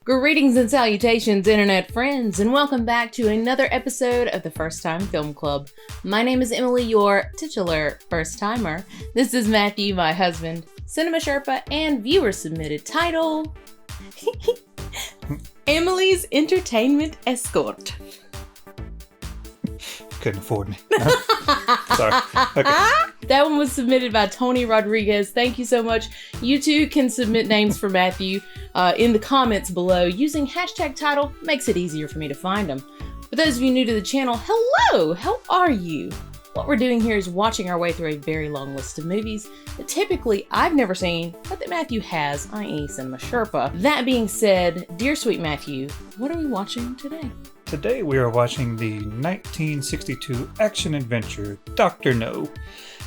Greetings and salutations, internet friends, and welcome back to another episode of the First Time Film Club. My name is Emily, your titular first timer. This is Matthew, my husband, Cinema Sherpa, and viewer submitted title, Emily's Entertainment Escort. Couldn't afford me. Sorry. Okay. That one was submitted by Tony Rodriguez. Thank you so much. You too can submit names for Matthew in the comments below. Using hashtag title makes it easier for me to find them. For those of you new to the channel, hello! How are you? What we're doing here is watching our way through a very long list of movies that typically I've never seen, but that Matthew has, i.e. Cinema Sherpa. That being said, dear sweet Matthew, what are we watching today? Today we are watching the 1962 action-adventure Dr. No.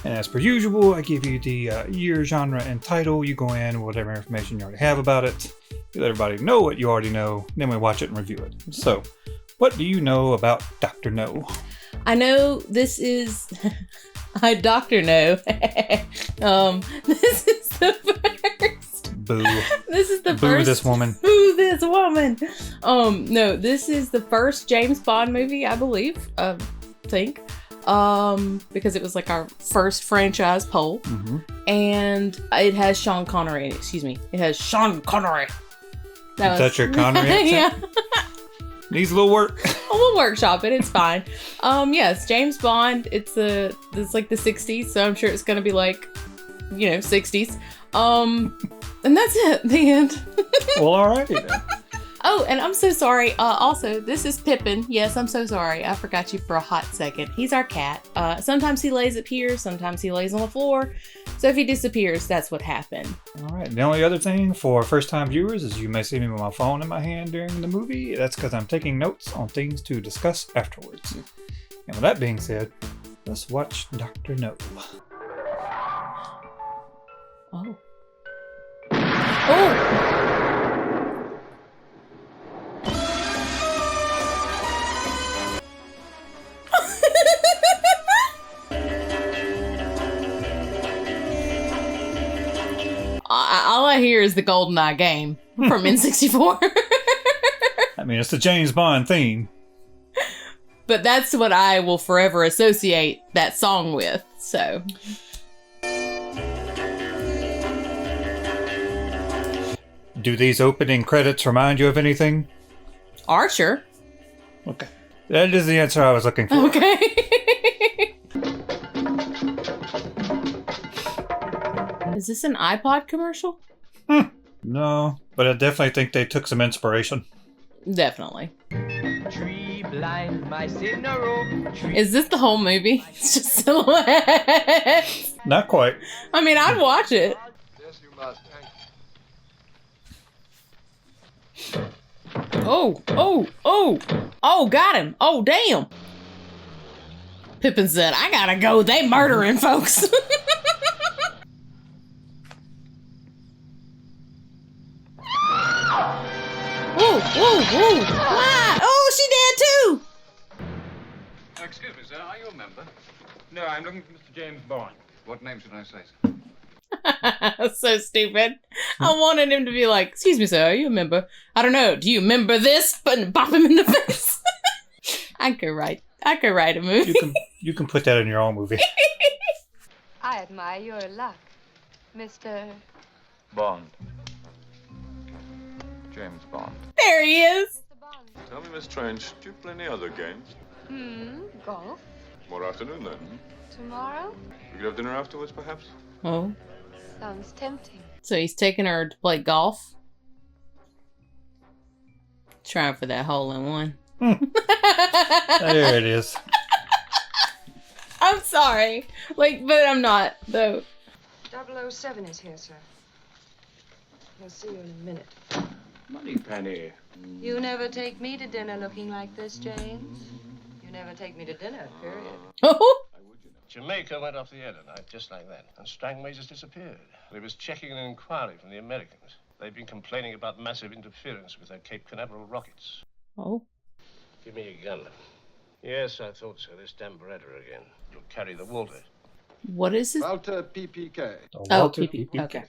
And as per usual, I give you the year, genre, and title. You go in, whatever information you already have about it. You let everybody know what you already know, then we watch it and review it. So, what do you know about Dr. No? I know this is... I Dr. No. This is the first... Boo. This is the Boo first... this woman. Boo this woman. No, this is the first James Bond movie, I believe. Think. Because it was like our first franchise poll. Mm-hmm. And it has Sean Connery in it. Excuse me. It has Sean Connery. That's your Connery accent? Yeah. Needs a little work. We'll workshop it. It's fine. Yes, James Bond. It's like the 60s, so I'm sure it's gonna be like, 60s. And that's it. The end. Well, alrighty then. Oh, and I'm so sorry. Also, this is Pippin. Yes, I'm so sorry. I forgot you for a hot second. He's our cat. Sometimes he lays up here. Sometimes he lays on the floor. So if he disappears, that's what happened. Alright, the only other thing for first-time viewers is you may see me with my phone in my hand during the movie. That's because I'm taking notes on things to discuss afterwards. And with that being said, let's watch Dr. No. Oh. Oh! All I hear is the GoldenEye game from N64. I mean, it's the James Bond theme. But that's what I will forever associate that song with, so. Do these opening credits remind you of anything? Archer. Okay. That is the answer I was looking for. Okay. Is this an iPod commercial? No, but I definitely think they took some inspiration. Definitely. Tree blind mice in a row. Is this the whole movie? It's just silhouettes. Not quite. I mean, I'd watch it. Yes, you must. Oh, got him. Oh, damn. Pippin said, I gotta go. They murdering folks. Whoa. Why? Oh, she dead too. Excuse me, sir. Are you a member? No, I'm looking for Mr. James Bond. What name should I say, sir? So stupid. I wanted him to be like, excuse me, sir, are you a member? I don't know. Do you remember this? But bop him in the face. I could write a movie. You can put that in your own movie. I admire your luck, Mr. Bond. James Bond. There he is. Mr. Bond. Tell me, Miss Trench, do you play any other games? Golf. Tomorrow afternoon, then. Tomorrow? We could have dinner afterwards, perhaps? Oh, Sounds tempting. so he's taking her to play golf. Trying for that hole in one. There it is. I'm sorry. But I'm not, though. 007 is here, sir. He'll see you in a minute. Money penny. You never take me to dinner looking like this, James. You never take me to dinner, period. Oh, Jamaica went off the air tonight, just like that, and Strangways has disappeared. He was checking an inquiry from the Americans. They've been complaining about massive interference with their Cape Canaveral rockets. oh. Give me your gun. Yes, I thought so. This damn Beretta again. You'll carry the Walter. What is this? Walter PPK. Oh, Walter PP. PPK. Okay.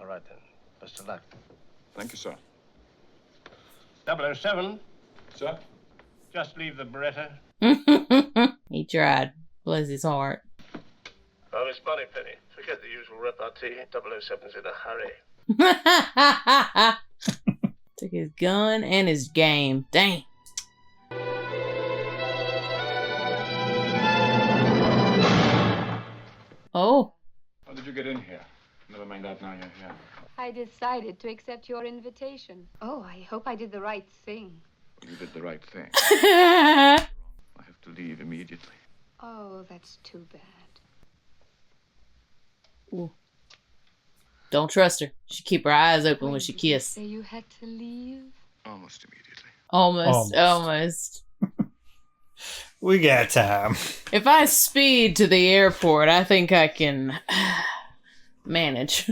All right, then. Best of luck. Thank you, sir. 007, Sir? just leave the Beretta. He tried. Bless his heart. Oh, Miss Moneypenny, forget the usual repartee. 007's in a hurry. Took his gun and his game. Dang. Oh. How did you get in here? Never mind that now, you're here. I decided to accept your invitation. Oh, I hope I did the right thing. You did the right thing. I have to leave immediately. Oh, that's too bad. Ooh. Don't trust her. She keep her eyes open when she kiss. Say you had to leave? Almost immediately. Almost. We got time. If I speed to the airport, I think I can manage.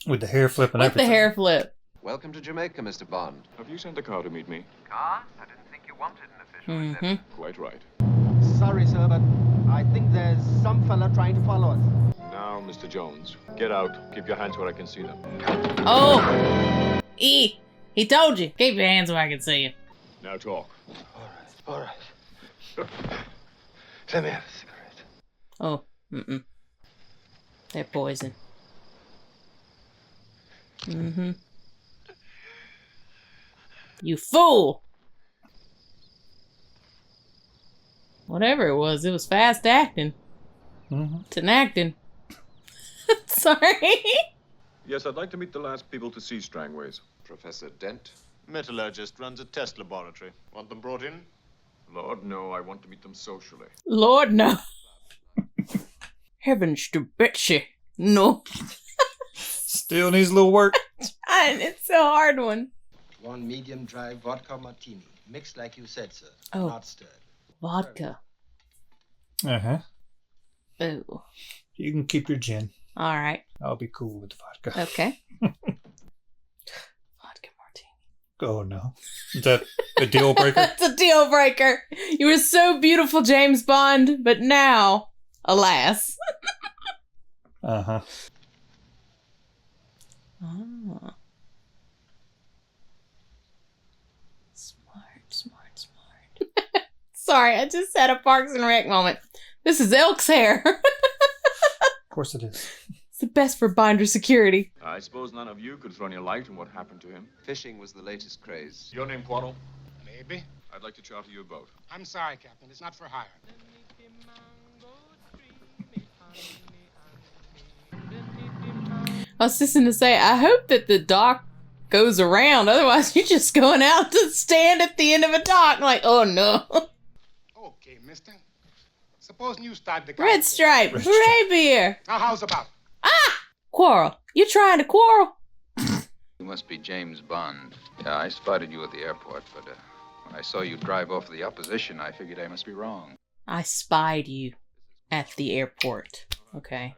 With the hair flip and With everything. the hair flip. Welcome to Jamaica, Mr. Bond. Have you sent a car to meet me? Car? I didn't think you wanted an official Mm-hmm. reception. Quite right. Sorry, sir, but I think there's some fella trying to follow us. Now, Mr. Jones, get out. Keep your hands where I can see them. Oh! He told you. Keep your hands where I can see you. Now talk. All right. Let me have a cigarette. Oh, they're poison. Mm-hmm. You fool! Whatever it was fast acting. Mm-hmm. It's an acting. Sorry. Yes, I'd like to meet the last people to see Strangways. Professor Dent. Metallurgist runs a test laboratory. Want them brought in? Lord, no, I want to meet them socially. Lord, no. Heavens to Betsy. No. Still needs a little work. And it's a hard one. One medium dry vodka martini. Mixed like you said, sir. Oh. Not stirred. Vodka. Uh-huh. Ooh. You can keep your gin. All right. I'll be cool with the vodka. Okay. Vodka martini. Oh, no. Is that a deal breaker? It's a deal breaker. You were so beautiful, James Bond, but now, alas. Uh-huh. Ah. Smart. Sorry, I just had a Parks and Rec moment. This is Elk's hair. Of course it is. It's the best for binder security. I suppose none of you could throw any light on what happened to him. Fishing was the latest craze. Your name, Poirot? Maybe. I'd like to charter you a boat. I'm sorry, Captain. It's not for hire. I was just going to say, I hope that the dock goes around. Otherwise, you're just going out to stand at the end of a dock. Like, oh no. Okay, mister. Supposing you start the Red stripe. Hooray beer. Now, how's about? Quarrel. You trying to quarrel? You must be James Bond. Yeah, I spotted you at the airport, but when I saw you drive off the opposition, I figured I must be wrong. I spied you at the airport. Okay.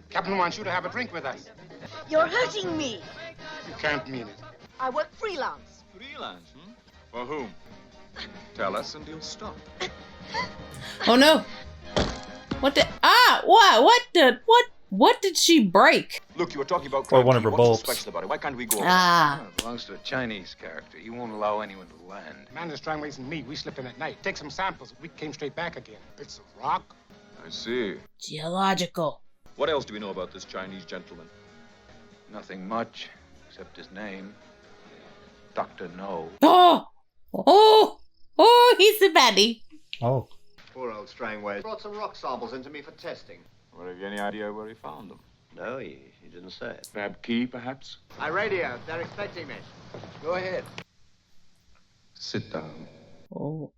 Captain wants you to have a drink with us. You're hurting me. You can't mean it. I work freelance. Freelance, For whom? Tell us and you'll stop. Oh no. What the? What did she break? Look, you were talking about Or one of her bulbs. What's so special about it? Why can't we go on? Ah. It belongs to a Chinese character. He won't allow anyone to land. Amanda Strangways and me, we slipped in at night. Take some samples. We came straight back again. It's a rock. I see. Geological. What else do we know about this Chinese gentleman? Nothing much, except his name. Dr. No. Oh, he's the baddie. Oh. Poor old Strangways. Brought some rock samples into me for testing. Well, have you any idea where he found them? No, he didn't say it. Fab key, perhaps? I radioed. They're expecting me. Go ahead. Sit down. Oh.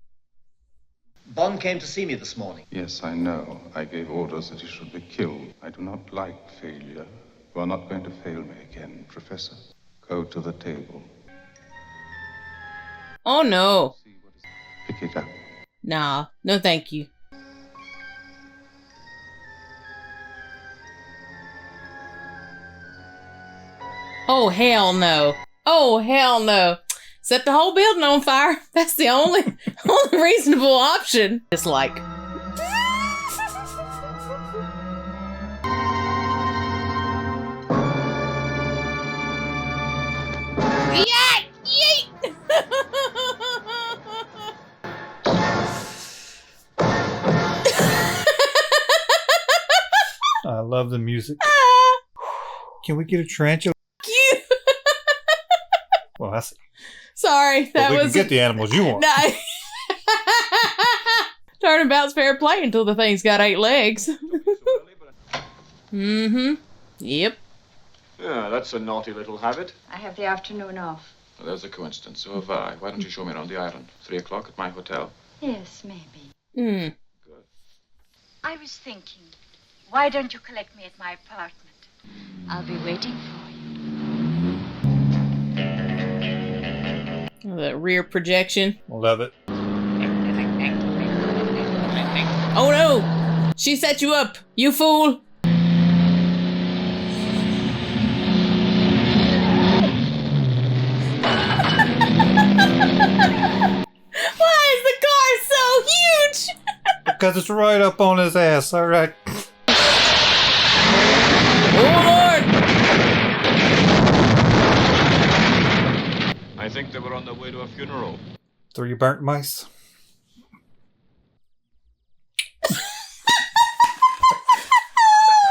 Bond came to see me this morning. Yes, I know. I gave orders that he should be killed. I do not like failure. You are not going to fail me again, Professor. Go to the table. Oh no. Pick it up. Nah, no thank you. Oh hell no. Oh hell no. Set the whole building on fire. That's the only reasonable option. It's like music. Can we get a tarantula? Cute. Well, I see. Sorry, that we was. can get the animals you want. No. Turnabout's fair play until the thing's got 8 legs. Mm-hmm. Yep. Yeah, that's a naughty little habit. I have the afternoon off. Well, there's a coincidence. So have I. Why don't you show me around the island? 3 o'clock at my hotel. Yes, maybe. Hmm. I was thinking, why don't you collect me at my apartment? I'll be waiting for you. Oh, that rear projection. Love it. Oh no! She set you up, you fool! Why is the car so huge? Because it's right up on his ass, alright. Oh Lord! I think they were on their way to a funeral. 3 burnt mice.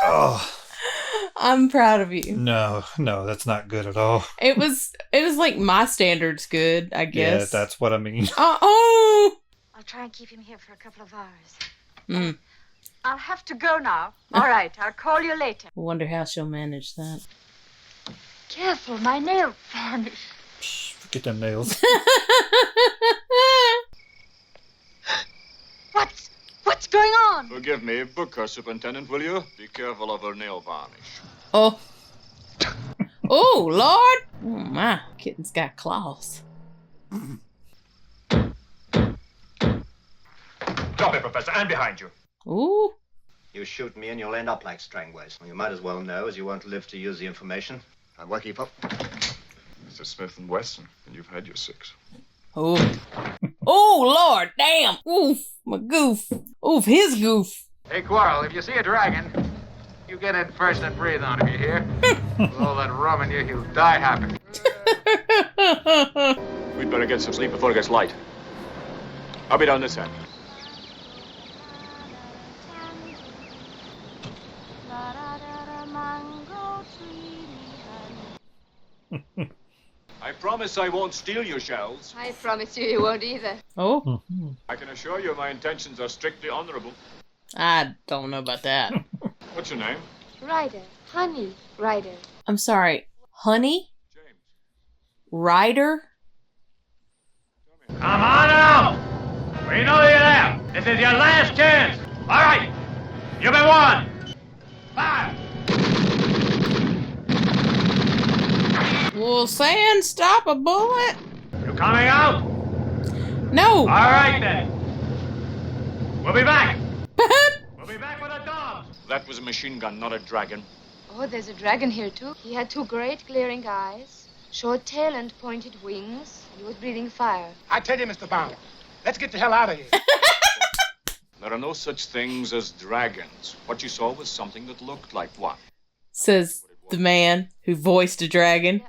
Oh. I'm proud of you. No, that's not good at all. It was like my standards good, I guess. Yeah, that's what I mean. Oh! I'll try and keep him here for a couple of hours. Mm. I'll have to go now. All right, I'll call you later. Wonder how she'll manage that. Careful, my nail varnish. Forget them nails. What's going on? Forgive me, book her, Superintendent, will you? Be careful of her nail varnish. Oh. Oh, Lord! Oh, my. Kitten's got claws. Drop it, Professor, and behind you. Ooh. You shoot me and you'll end up like Strangways. Well, you might as well know, as you won't live to use the information. And what keep up? Mr. Smith and Wesson, and you've had your 6. Oh. Oh, Lord, damn. Oof, my goof. Oof, his goof. Hey, Quarrel, if you see a dragon, you get in first and breathe on him, you hear? With all that rum in you, he'll die happy. We'd better get some sleep before it gets light. I'll be down this end. I promise I won't steal your shells. I promise you won't either. Oh. I can assure you my intentions are strictly honorable. I don't know about that. What's your name? Ryder. Honey. Ryder. I'm sorry. Honey? James. Ryder? Come on out! We know you're there. This is your last chance. All right. You've been warned. 5. Will sand stop a bullet? You coming out? No. All right, then. We'll be back. We'll be back with the dogs. That was a machine gun, not a dragon. Oh, there's a dragon here, too. He had 2 great glaring eyes, short tail and pointed wings, and he was breathing fire. I tell you, Mr. Bond, let's get the hell out of here. There are no such things as dragons. What you saw was something that looked like one. Says the man who voiced a dragon.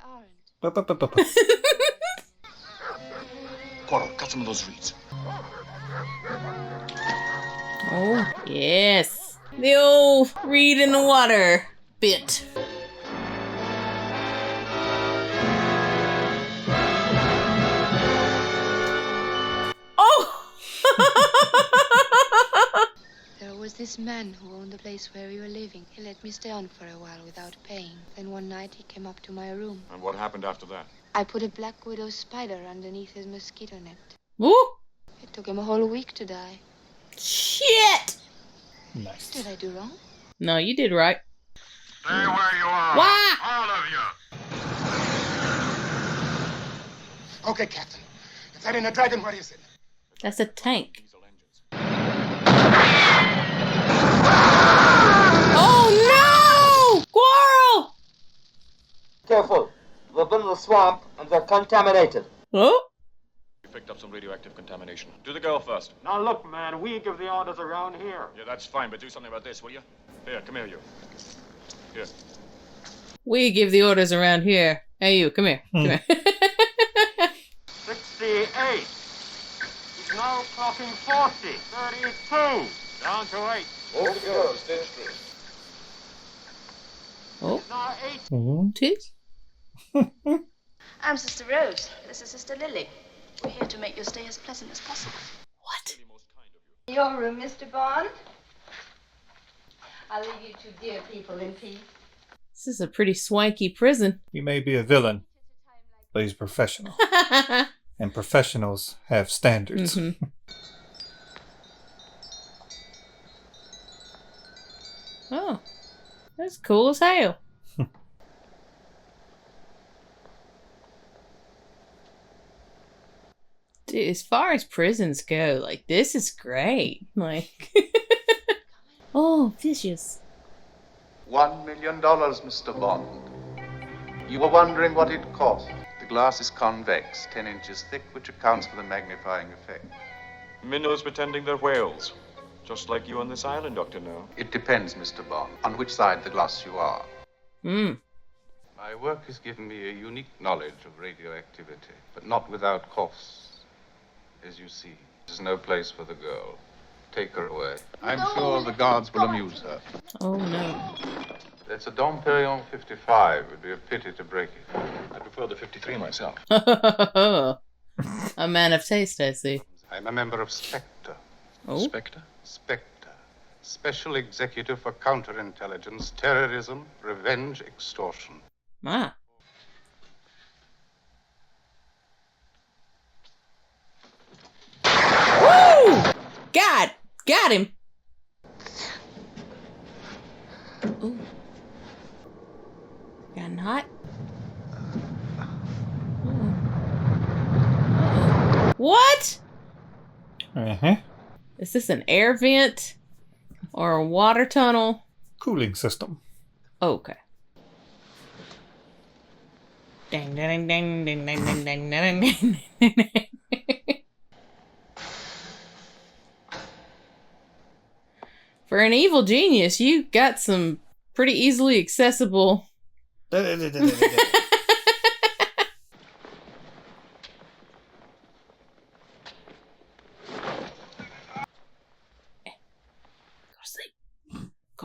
Quarrel, cut some of those reeds. Oh, yes. The old reed in the water bit. Oh! There was this man who owned the place where we were living. He let me stay on for a while without paying. Then one night he came up to my room. And what happened after that? I put a black widow spider underneath his mosquito net. Ooh! It took him a whole week to die. Shit! Nice. Did I do wrong? No, you did right. Stay where you are. Why? All of you. Okay, Captain. If that ain't a dragon, what is it? That's a tank. Oh no! Squirrel! Careful. We've been in the swamp and they're contaminated. Oh? We picked up some radioactive contamination. Do the girl first. Now look, man, we give the orders around here. Yeah, that's fine, but do something about this, will you? Here, come here, you. Here. We give the orders around here. Hey, you, come here. Come here. 68. He's now clocking 40. 32. Down to 8. Hold the girl, stage 3. Oh. Tis? I'm Sister Rose. This is Sister Lily. We're here to make your stay as pleasant as possible. What? Your room, Mr. Bond. I'll leave you two dear people in peace. This is a pretty swanky prison. He may be a villain, but he's professional. And professionals have standards. Mm-hmm. Oh, that's cool as hell. Dude, as far as prisons go, like, this is great. Like, oh, fishes. $1 million, Mr. Bond. You were wondering what it cost. The glass is convex, 10 inches thick, which accounts for the magnifying effect. Minnows pretending they're whales. Just like you on this island, Dr. No. It depends, Mr. Bond, on which side of the glass you are. My work has given me a unique knowledge of radioactivity, but not without costs. As you see, there's no place for the girl. Take her away. I'm sure the guards will amuse her. Oh, no. It's a Dom Perignon 55. It would be a pity to break it. I prefer the 53 myself. A man of taste, I see. I'm a member of Spectre. Oh? Spectre? Spectre. Special Executive for Counterintelligence, Terrorism, Revenge, Extortion. Ah. Woo! God! Got him! Ooh. Got a knot? What? Uh-huh. Is this an air vent? Or a water tunnel? Cooling system. Okay. Ding, ding, ding, ding, ding, ding, ding, ding, ding, ding. For an evil genius, you got some pretty easily accessible. Go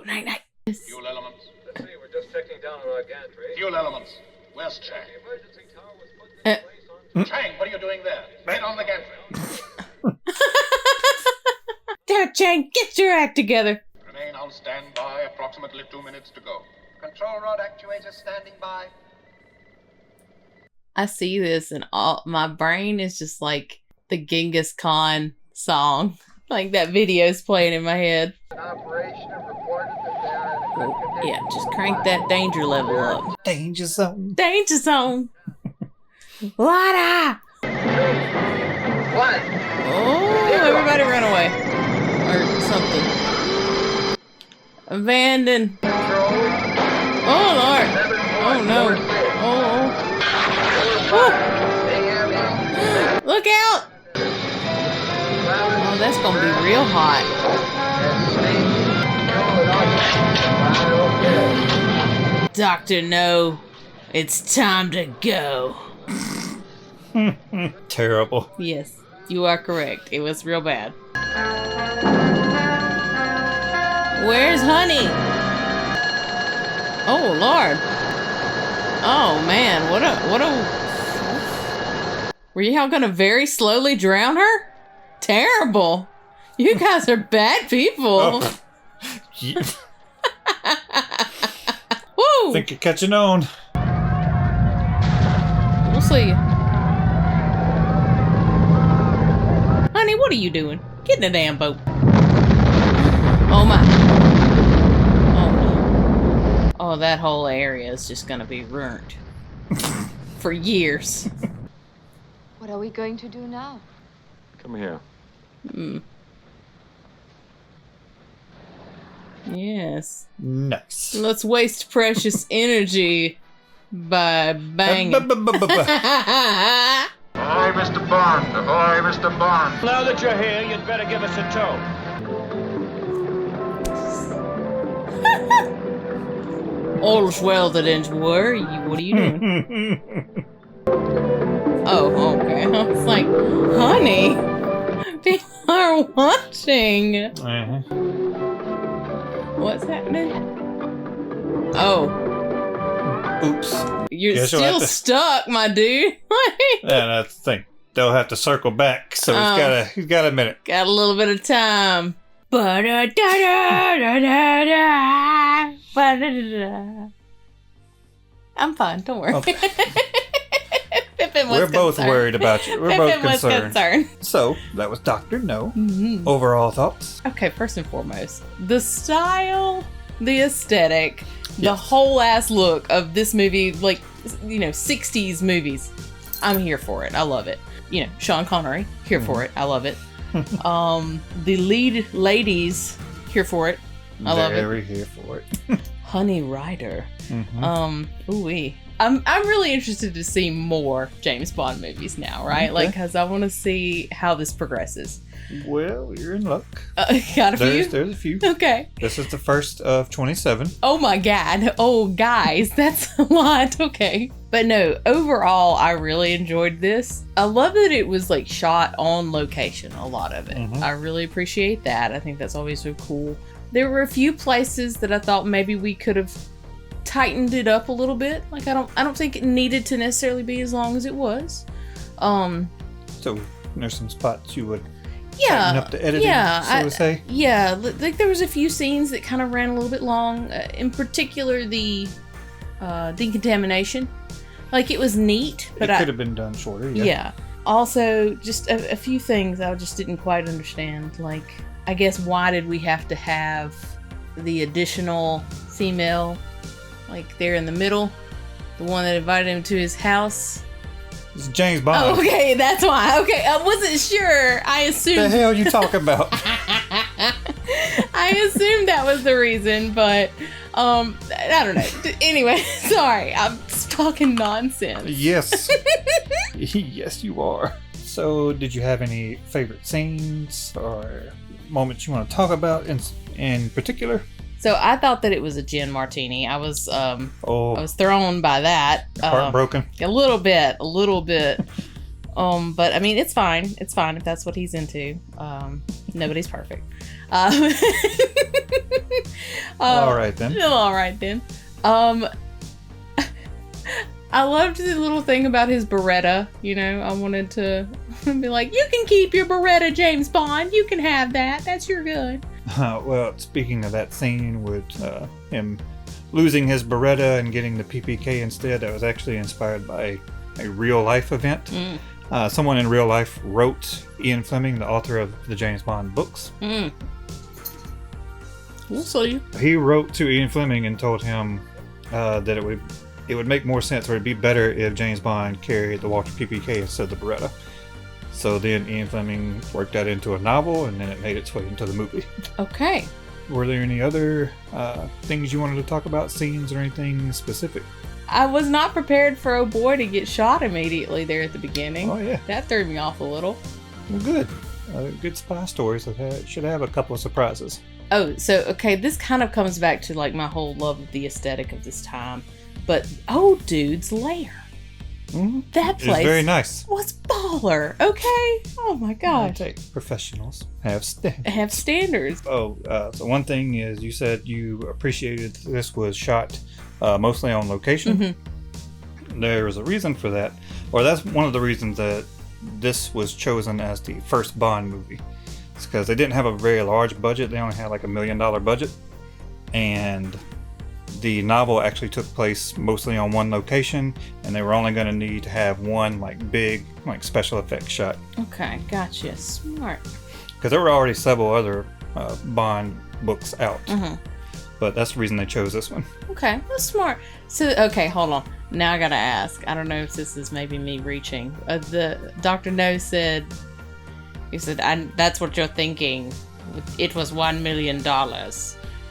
night night. Fuel elements. Let's see, we're just checking down on our gantry. Fuel elements. Where's Chang? The emergency tower was put in place on... Chang, what are you doing there? Get on the gantry. Damn it, Chang, get your act together. Remain on standby. Approximately 2 minutes to go. Control rod actuators standing by. I see this and all my brain is just like the Genghis Khan song. Like that video's playing in my head. Oh, yeah, just crank that danger level up. Danger zone. Danger zone. Water. What? Oh, everybody run away. Or something. Abandon. Oh, Lord. Oh, no. Oh. Look out. Oh, that's gonna be real hot. Dr. No, it's time to go. Terrible. Yes, you are correct. It was real bad. Where's Honey? Oh, Lord. Oh, man. What a... Were y'all gonna very slowly drown her? Terrible. You guys are bad people. Oh. Yeah. Woo! Think you're catching on. We'll see. Honey, what are you doing? Get in the damn boat. Oh my. Oh. Oh, that whole area is just gonna be ruined. For years. What are we going to do now? Come here. Yes. Nice. Let's waste precious energy by banging. Ahoy, Mr. Bond. Ahoy, Mr. Bond. Now that you're here, you'd better give us a tow. All's well that ends well. What are you doing? Oh, okay. I was like, honey, people are watching. What's happening? Oh. Oops. You're Guess you'll still have to- stuck, my dude. Yeah, that's the thing. They'll have to circle back, so he's got a minute. Got a little bit of time. I'm fine, don't worry. Okay. Pippin was We're both concerned. worried about you. We're Pippin both was concerned. concerned. So, that was Dr. No. Mhm. Overall thoughts? Okay, first and foremost, the style, the aesthetic, the whole ass look of this movie, like, 60s movies. I'm here for it. I love it. Sean Connery, here for it. I love it. The lead ladies, here for it. I love it. Very here for it. Honey Rider. Mhm. Ooh-wee. I'm really interested to see more James Bond movies now, right? Okay. Because I want to see how this progresses. Well, you're in luck. Got a few? There's a few. Okay. This is the first of 27. Oh my god. Oh, guys, that's a lot. Okay. But no, overall, I really enjoyed this. I love that it was like shot on location, a lot of it. Mhm. I really appreciate that. I think that's always so cool. There were a few places that I thought maybe we could have tightened it up a little bit. Like I don't think it needed to necessarily be as long as it was. So there's some spots you would tighten up the editing, so to say. Yeah, like there was a few scenes that kind of ran a little bit long. In particular, the decontamination. Like it was neat, but it could have been done shorter. Yeah. Also, just a few things I just didn't quite understand. Like, I guess why did we have to have the additional female, like there in the middle, the one that invited him to his house? It's James Bond. Oh, okay, that's why. Okay, I wasn't sure. I assumed. What the hell are you talking about? I assumed that was the reason, but I don't know. Anyway, sorry, I'm just talking nonsense. Yes. Yes, you are. So, did you have any favorite scenes or moments you want to talk about in particular? So I thought that it was a gin martini. I was thrown by that. Heartbroken. A little bit. But I mean, it's fine. It's fine if that's what he's into. Nobody's perfect. All right then. All right then. I loved the little thing about his Beretta. I wanted to be like, you can keep your Beretta, James Bond. You can have that. That's your gun. Well, speaking of that scene with him losing his Beretta and getting the PPK instead, that was actually inspired by a real life event. Someone in real life wrote Ian Fleming, the author of the James Bond books. We'll see. He wrote to Ian Fleming and told him that it would make more sense, or it'd be better if James Bond carried the Walter PPK instead of the Beretta. So then Ian Fleming worked that into a novel, and then it made its way into the movie. Okay. Were there any other things you wanted to talk about, scenes or anything specific? I was not prepared for a boy to get shot immediately there at the beginning. Oh, yeah. That threw me off a little. Well, good. Good spy stories should have a couple of surprises. Oh, so, okay, this kind of comes back to, like, my whole love of the aesthetic of this time. But Old Dude's Lair. Mm-hmm. That place is very nice. Was baller, okay? Oh, my gosh. Professionals have standards. Have standards. So one thing is, you said you appreciated this was shot mostly on location. Mm-hmm. There was a reason for that, or that's one of the reasons that this was chosen as the first Bond movie. It's because they didn't have a very large budget. They only had like $1 million budget, and the novel actually took place mostly on one location, and they were only going to need to have one like big like special effects shot. Okay, gotcha. Smart. Because there were already several other Bond books out, but that's the reason they chose this one. Okay, that's smart. So, okay, hold on. Now I gotta ask. I don't know if this is maybe me reaching. The Dr. No said, he said, that's what you're thinking. It was $1 million.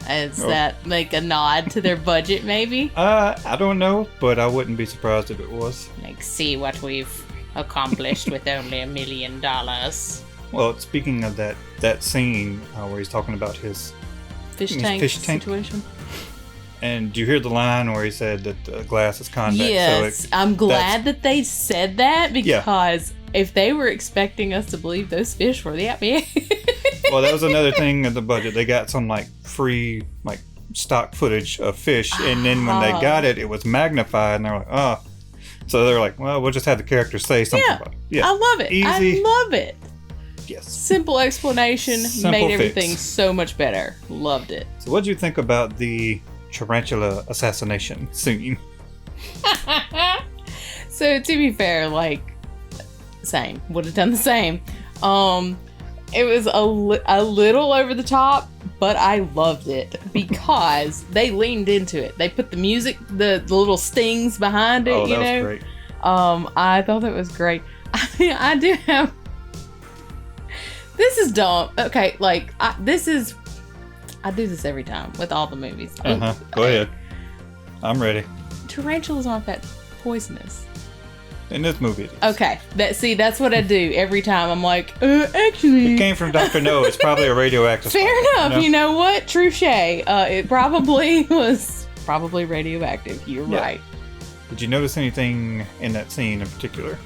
Is that like a nod to their budget, maybe? I don't know, but I wouldn't be surprised if it was. Like, see what we've accomplished with only $1 million. Well, speaking of that scene where he's talking about his fish tank situation. And do you hear the line where he said that the glass is convex? Yes, so I'm glad that they said that, because if they were expecting us to believe those fish were that big. Well, that was another thing of the budget. They got some like free like stock footage of fish, and then when they got it, it was magnified, and they're like, oh. So they're like, well, we'll just have the characters say something about it. Yeah, I love it. Easy. I love it. Yes. Simple explanation Simple made everything fix. so much better. Loved it. So what do you think about the tarantula assassination scene? So to be fair, like, same. Would have done the same. It was a little over the top, but I loved it because they leaned into it. They put the music, the little stings behind it, you know? That was great. I thought that was great. I mean, I do have... This is dumb. Okay, like, I do this every time with all the movies. Go ahead. I'm ready. Tarantulas aren't that poisonous. In this movie. Okay, that's what I do every time. I'm like, actually... It came from Dr. No. It's probably a radioactive Fair spider, enough. You know what? Touche. It probably was radioactive. You're right. Did you notice anything in that scene in particular?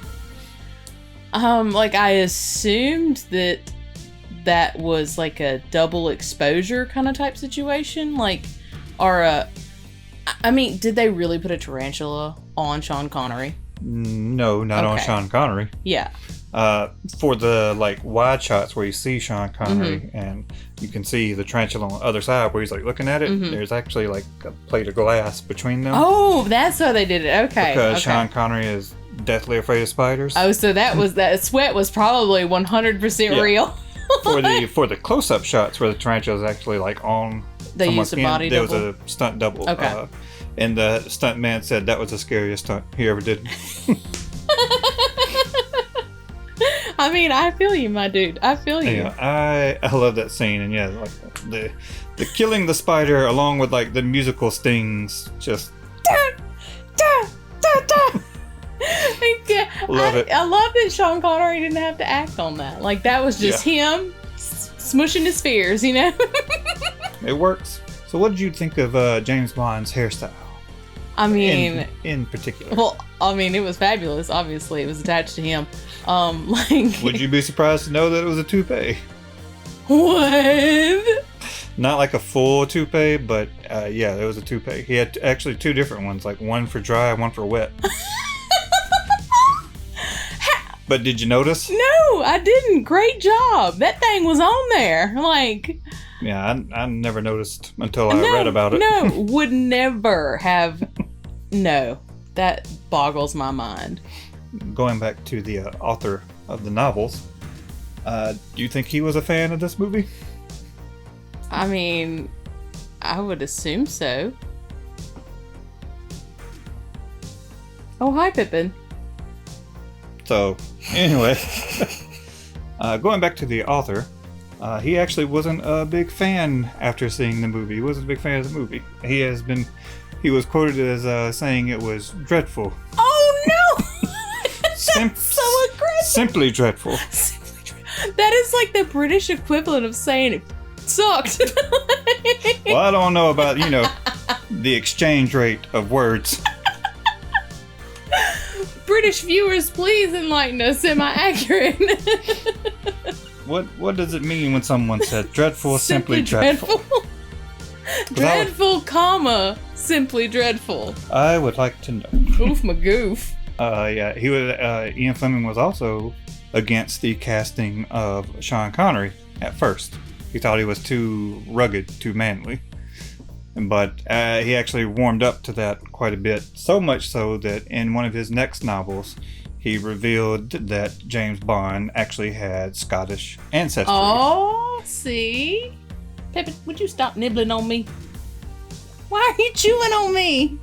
Like, I assumed that was like a double exposure kind of type situation. Like, I mean, did they really put a tarantula on Sean Connery? No, not on Sean Connery. Yeah. For the like wide shots where you see Sean Connery and you can see the tarantula on the other side where he's like looking at it, there's actually like a plate of glass between them. Oh, that's why they did it. Okay. Because Sean Connery is deathly afraid of spiders. Oh, so that sweat was probably 100% real. for the close-up shots where the tarantula is actually like on they someone's used a body there double? was a stunt double. Okay. And the stunt man said that was the scariest stunt he ever did. I mean, I feel you, my dude. I feel you. Yeah, I love that scene, and yeah, like the killing the spider along with like the musical stings, just love it. I love that Sean Connery didn't have to act on that. Like that was just him smushing his fears, you know. It works. So, what did you think of James Bond's hairstyle? I mean, in particular. Well, I mean, it was fabulous. Obviously, it was attached to him. Like, would you be surprised to know that it was a toupee? What? Not like a full toupee, but yeah, it was a toupee. He had actually two different ones, like one for dry and one for wet. But did you notice? No, I didn't. Great job. That thing was on there. Like, yeah, I never noticed until I read about it. No, would never have. No, that boggles my mind. Going back to the author of the novels, do you think he was a fan of this movie? I mean, I would assume so. Oh, hi, Pippin. So, anyway, going back to the author, he actually wasn't a big fan after seeing the movie. He wasn't a big fan of the movie. He was quoted as saying it was dreadful. Oh no! That's so aggressive. Simply dreadful. That is like the British equivalent of saying it sucked. Well, I don't know about, the exchange rate of words. British viewers, please enlighten us. Am I accurate? What does it mean when someone says dreadful, simply dreadful? Dreadful, comma, simply dreadful. I would like to know. Oof my goof. Yeah, Ian Fleming was also against the casting of Sean Connery at first. He thought he was too rugged, too manly. But he actually warmed up to that quite a bit, so much so that in one of his next novels, he revealed that James Bond actually had Scottish ancestry. Oh, see? Peppy, would you stop nibbling on me? Why are you chewing on me?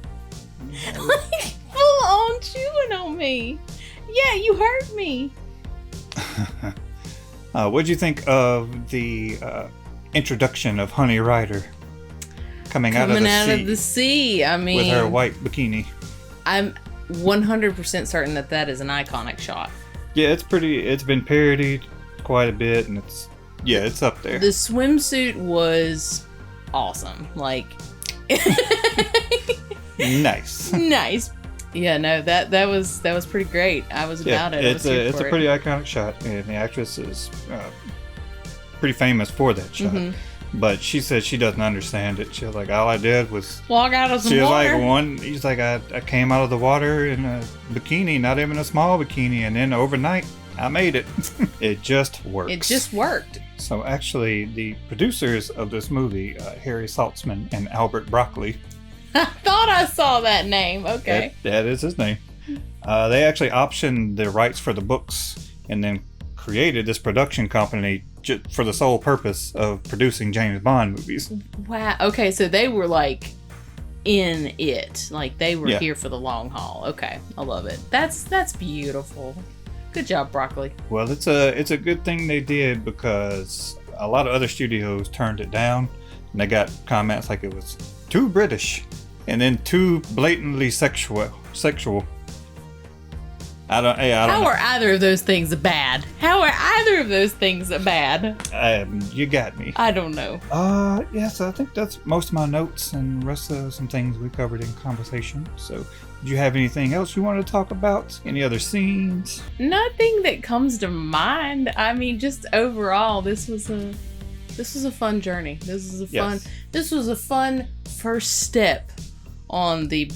Like, full on chewing on me. Yeah, you hurt me. What'd you think of the introduction of Honey Rider? Coming out of the sea. I mean, with her white bikini. I'm 100% certain that is an iconic shot. Yeah, it's been parodied quite a bit, and it's up there. The swimsuit was awesome. Like, nice. Yeah, no, that was pretty great. I was about it. It's a pretty iconic shot, and the actress is pretty famous for that shot. But she said she doesn't understand it. She was like, all I did was walk out of some water. He's like, I came out of the water in a bikini, not even a small bikini, and then overnight I made it. It just works. It just worked. So actually, the producers of this movie, Harry Saltzman and Albert Broccoli. I thought I saw that name. Okay. That is his name. They actually optioned the rights for the books and then created this production company for the sole purpose of producing James Bond movies. Wow. Okay, so they were like in it. Like they were here for the long haul. Okay, I love it. That's beautiful. Good job, Broccoli. Well, it's a good thing they did because a lot of other studios turned it down, and they got comments like it was too British and then too blatantly sexual. I don't How know. are either of those things bad? How are either of those things bad? You got me. I don't know. Yes, I think that's most of my notes and the rest of some things we covered in conversation. So, do you have anything else you want to talk about? Any other scenes? Nothing that comes to mind. I mean, just overall, this was a fun journey. This was a fun first step on the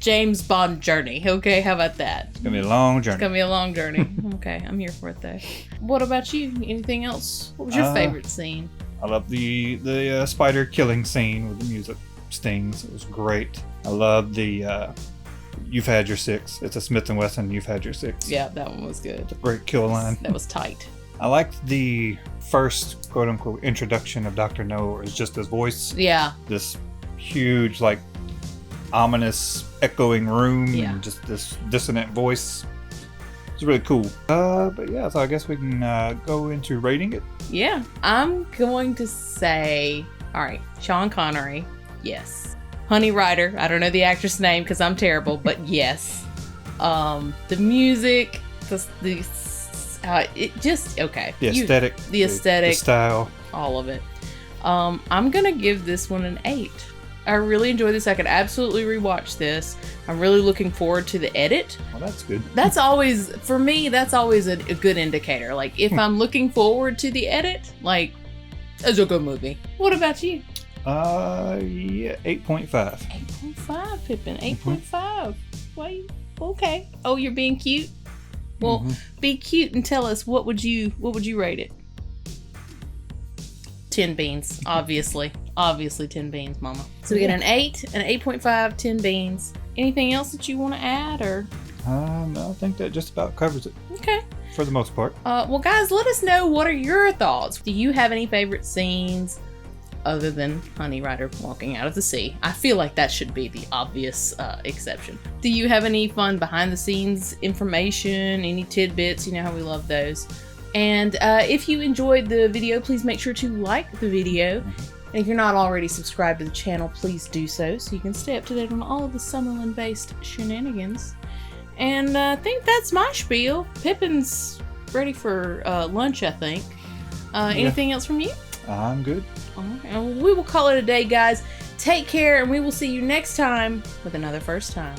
James Bond journey. Okay, how about that? It's gonna be a long journey. It's gonna be a long journey. Okay, I'm here for it though. What about you? Anything else? What was your favorite scene? I love the spider killing scene with the music stings. It was great. I love the "You've had your six." It's a Smith & Wesson. You've had your six. Yeah, that one was good. It's a great kill line. That was tight. I liked the first quote unquote introduction of Dr. No, or it's just his voice. Yeah. This huge, like, ominous echoing room. Yeah. And just this dissonant voice. It's really cool. But yeah, so I guess we can go into rating it. Yeah, I'm going to say, all right, Sean Connery, yes. Honey Rider, I don't know the actress name because I'm terrible, but yes. The music, it just okay. The aesthetic, the style, all of it. I'm gonna give this one an 8. I really enjoyed this. I could absolutely rewatch this. I'm really looking forward to the edit. Well, that's good. That's always, for me, that's always a good indicator. Like, if I'm looking forward to the edit, like, it's a good movie. What about you? Yeah, 8.5. 8.5, Pippin. 8.5. Why? Okay. Oh, you're being cute? Well, be cute and tell us what would you rate it? 10 beans, obviously. Obviously 10 beans, mama. So we get an 8, an 8.5, 10 beans. Anything else that you want to add, or? No, I think that just about covers it. Okay. For the most part. Well, guys, let us know, what are your thoughts? Do you have any favorite scenes other than Honey Rider walking out of the sea? I feel like that should be the obvious exception. Do you have any fun behind the scenes information, any tidbits? You know how we love those. And if you enjoyed the video, please make sure to like the video. And if you're not already subscribed to the channel, please do so you can stay up to date on all of the Summerlin-based shenanigans. And I think that's my spiel. Pippin's ready for lunch, I think. Anything else from you? I'm good. All right. And we will call it a day, guys. Take care, and we will see you next time with another First Time.